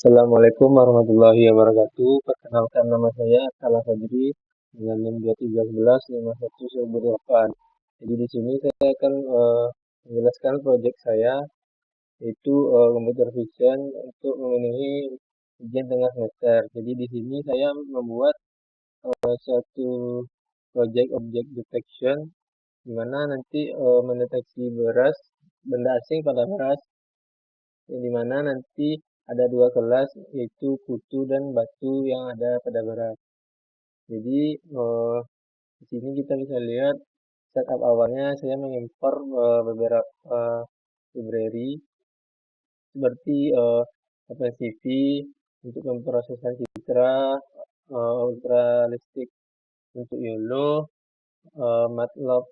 Assalamualaikum warahmatullahi wabarakatuh. Perkenalkan nama saya Salah Fajri dengan NIM 213151108. Jadi di sini saya akan menjelaskan proyek saya yaitu computer vision untuk memenuhi ujian tengah semester. Jadi di sini saya membuat suatu proyek object detection di mana nanti mendeteksi beras benda asing pada beras yang dimana nanti ada dua kelas yaitu kutu dan batu yang ada pada beras. Jadi di sini kita bisa lihat setup awalnya saya mengimpor beberapa library seperti OpenCV untuk pemrosesan citra, Ultralistic untuk YOLO, MATLAB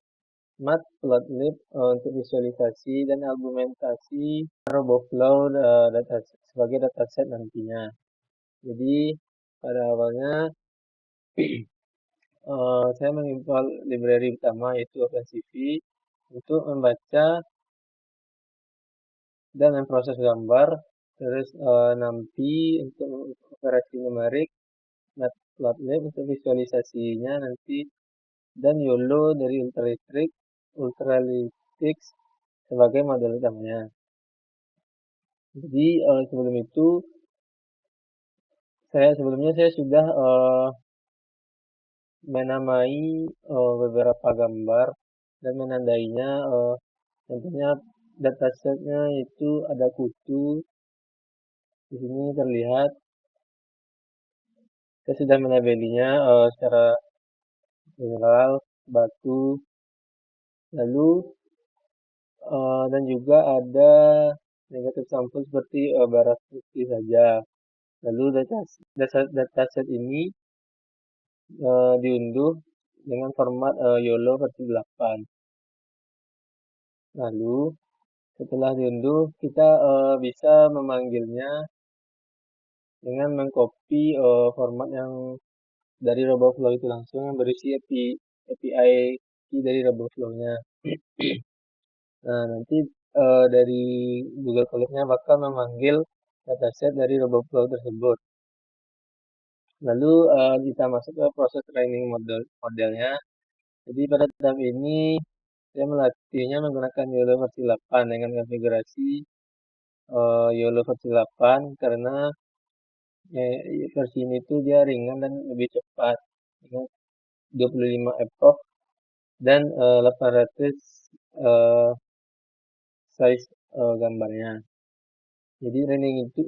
Matplotlib untuk visualisasi dan argumentasi, RoboFlow sebagai dataset nantinya. Jadi pada awalnya saya mengimpor library utama yaitu OpenCV untuk membaca dan memproses gambar, terus NumPy untuk operasi numerik, Matplotlib untuk visualisasinya nanti, dan YOLO dari Ultralytics sebagai model utamanya. Jadi sebelumnya saya sudah menamai beberapa gambar dan menandainya. Contohnya datasetnya itu ada kutu. Di sini terlihat saya sudah melabelinya secara general, batu, lalu dan juga ada negatif sampel seperti barat putih saja. Lalu dataset ini diunduh dengan format YOLO versi 8. Lalu setelah diunduh kita bisa memanggilnya dengan mengcopy format yang dari RoboFlow itu langsung yang berisi API key dari RoboFlow-nya. Nah, nanti dari Google Colab-nya bakal memanggil dataset dari RoboFlow tersebut. Lalu kita masuk ke proses training modelnya. Jadi pada tahap ini saya melatihnya menggunakan YOLO versi 8 dengan konfigurasi YOLO versi 8 karena versi ini tuh dia ringan dan lebih cepat dengan 25 epoch dan 800 size gambarnya. Jadi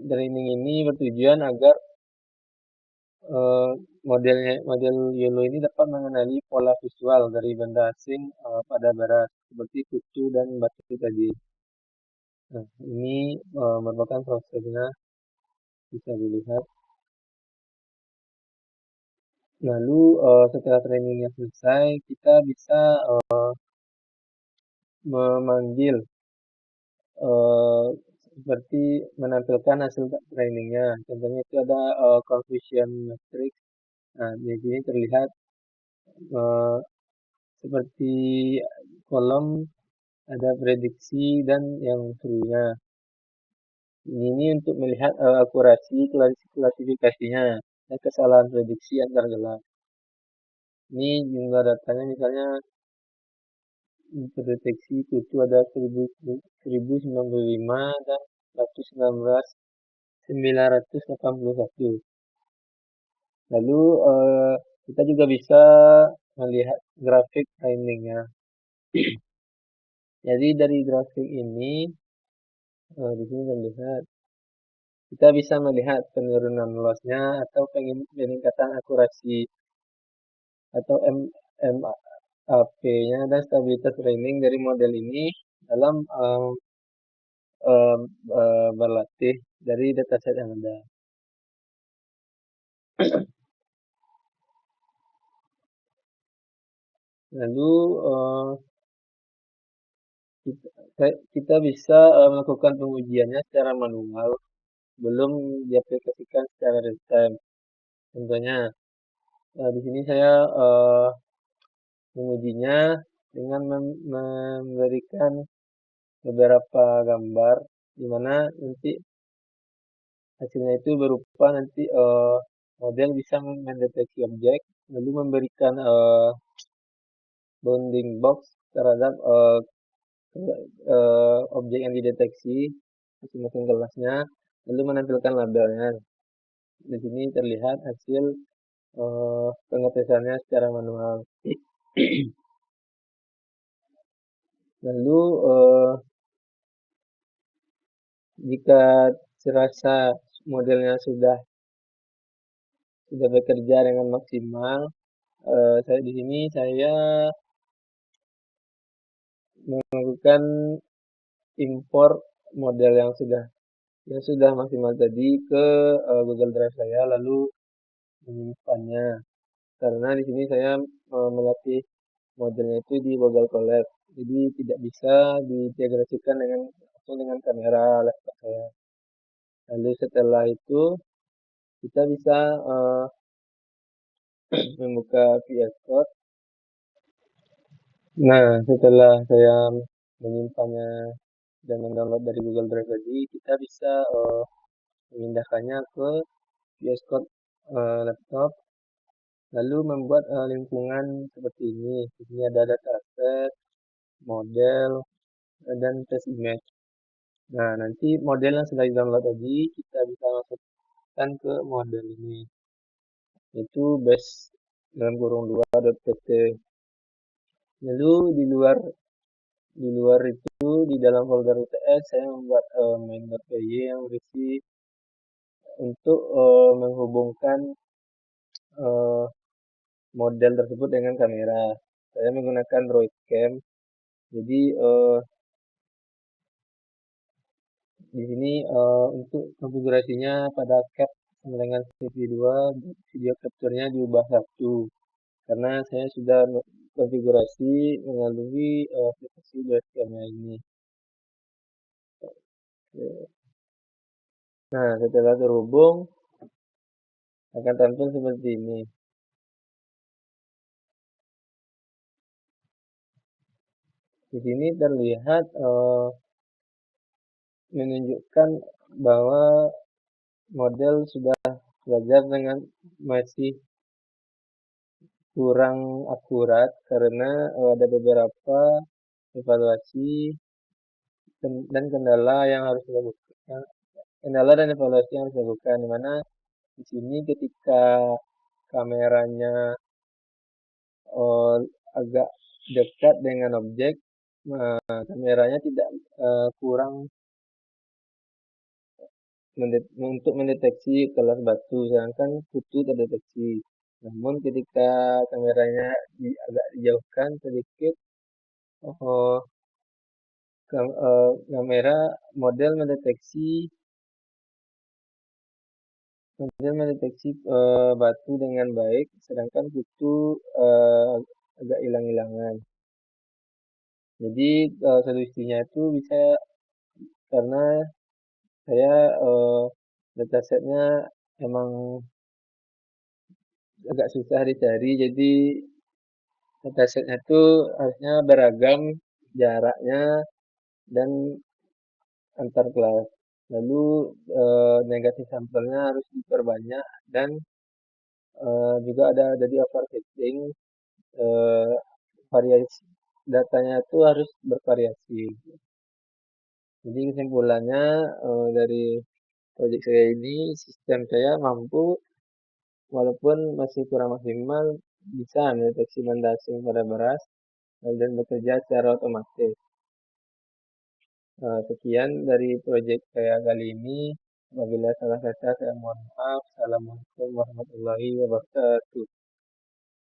training ini bertujuan agar model YOLO ini dapat mengenali pola visual dari benda asing pada barat seperti kutu dan batu tadi. Nah, ini merupakan prosesnya, bisa dilihat. Lalu setelah trainingnya selesai, kita bisa memanggil seperti menampilkan hasil trainingnya. Contohnya itu ada confusion matrix. Nah, di sini terlihat seperti kolom ada prediksi dan yang true-nya. Ini untuk melihat akurasi klasifikasinya dan kesalahan prediksi antar gelas. Ini jumlah datanya misalnya terdeteksi kutu ada 1095 dan 981. Lalu kita juga bisa melihat grafik timingnya. Jadi dari grafik ini di sini terlihat kita bisa melihat penurunan lossnya atau peningkatan akurasi atau MAP-nya dan stabilitas training dari model ini dalam berlatih dari dataset yang ada. Lalu kita bisa melakukan pengujiannya secara manual belum diaplikasikan secara real time. Contohnya di sini saya mengujinya dengan memberikan beberapa gambar di mana nanti Hasilnya itu berupa nanti model bisa mendeteksi objek, lalu memberikan bounding box terhadap objek yang dideteksi masing-masing kelasnya, lalu menampilkan labelnya. Di sini terlihat hasil pengetesannya secara manual. Lalu jika serasa modelnya sudah bekerja dengan maksimal, saya di sini saya melakukan import model yang sudah maksimal tadi ke Google Drive saya, lalu menyimpannya. Karena di sini saya melatih modelnya itu di Google Colab, jadi tidak bisa diintegrasikan langsung dengan kamera laptop saya. Lalu setelah itu kita bisa membuka VS Code. Nah, setelah saya menyimpannya dan mendownload dari Google Drive tadi, kita bisa memindahkannya ke VS Code laptop, lalu membuat lingkungan seperti ini. Di sini ada dataset, model, dan test image. Nah, nanti model yang sudah di-download tadi kita bisa masukkan ke model ini, yaitu base-2.pt. Lalu di luar itu di dalam folder UTS saya membuat main.py yang berisi untuk menghubungkan model tersebut dengan kamera. Saya menggunakan Droidcam. Jadi di sini untuk konfigurasinya pada cap sama dengan CV2, video capture-nya diubah 1 karena saya sudah konfigurasi melalui aplikasi Droidcam-nya ini. Nah, setelah terhubung akan tampil seperti ini. Di sini terlihat menunjukkan bahwa model sudah belajar dengan masih kurang akurat karena ada beberapa evaluasi dan kendala yang harus dilakukan. Kendala dan evaluasi yang harus dilakukan, di mana di sini ketika kameranya agak dekat dengan objek, kameranya tidak kurang untuk mendeteksi kelas batu, sedangkan kutu terdeteksi. Namun ketika kameranya agak dijauhkan sedikit, kamera model mendeteksi batu dengan baik, sedangkan kutu agak hilang-hilangan. Jadi solusinya itu bisa karena saya datasetnya emang agak susah dicari, jadi datasetnya itu harusnya beragam jaraknya dan antar kelas. Lalu negatif sampelnya harus diperbanyak dan juga ada di overfitting, variasi datanya itu harus bervariasi. Jadi kesimpulannya dari proyek saya ini, sistem saya mampu walaupun masih kurang maksimal bisa mendeteksi benda asing pada beras dan bekerja secara otomatis. Sekian dari proyek saya kali ini. Apabila salah kata saya mohon maaf. Assalamualaikum warahmatullahi wabarakatuh.